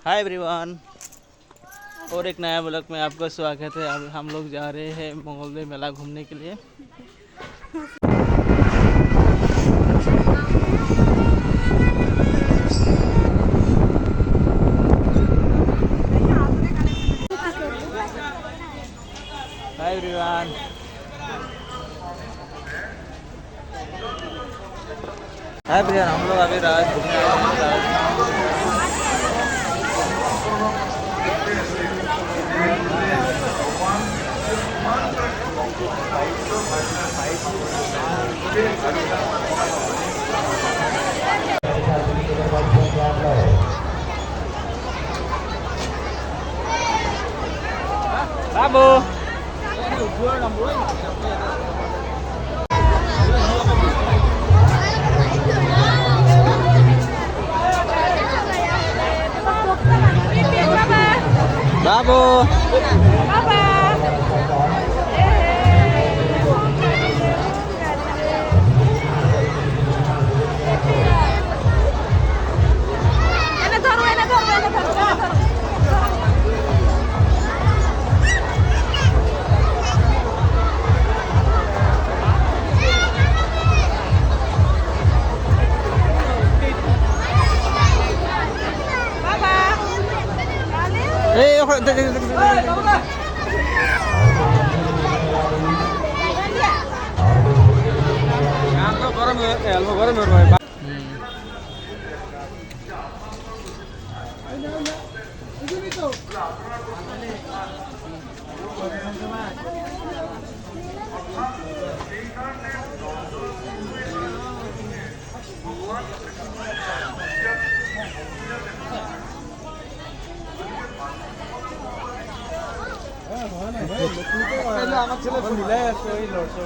Hi everyone, और एक नया ब्लॉग में आपका स्वागत है। अब हम लोग जा रहे हैं मंगलदेव मेला घूमने के लिए। हाय एवरीवन, हाय भैया, हम लोग अभी रात घूमने आए हैं। Babu. Babu. আমার ছেলে মিলাই আছে ওই লড়ছে।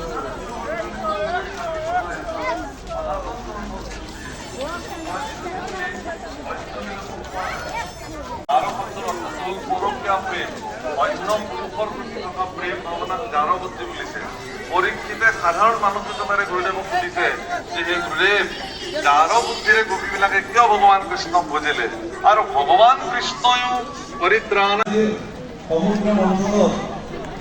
পৰীক্ষিতে সাধাৰণ মানুহ দুজনেৰে গুৰুদেৱক সুধিছে যে হে গুৰুদেৱ, যাৰ বুদ্ধিৰে গোপীবিলাকে কিয় ভগৱান কৃষ্ণক বুজিলে, আৰু ভগৱান কৃষ্ণয়ো পৰিত্ৰাণ সমগ্ৰ অঞ্চলত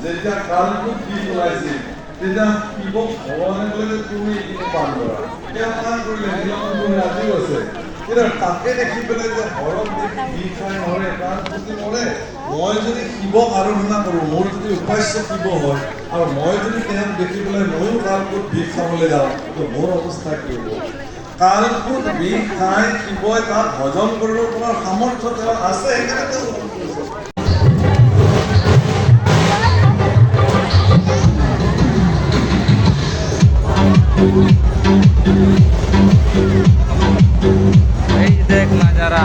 যেতিয়া কালটোত বিষ ওলাইছিল তেতিয়া শিৱক ভগৱানে ক'লে যে তুমি এইখিনি পান কৰা। তেওঁ পান কৰিলে, নীলকণ্ঠনী ৰাজি গৈছে। কিন্তু তাকে দেখি পেলাই যে হৰক দেখি বিষ খাই মৰে, কাৰণ যদি মৰে, মই যদি শিৱক আৰাধনা কৰোঁ, মোৰ যদি উপাস্য শিৱ হয়, আৰু মই যদি তেওঁক দেখি পেলাই ময়ো কালটোত বিষ খাবলৈ যাওঁ, তো মোৰ অৱস্থা কি হ'ব? কালটোত বিষ খাই শিৱই তাক হজম কৰিব পৰা সামৰ্থ্য তেওঁৰ আছে, সেইকাৰণে তেওঁ হজম কৰিছে। देख नजारा।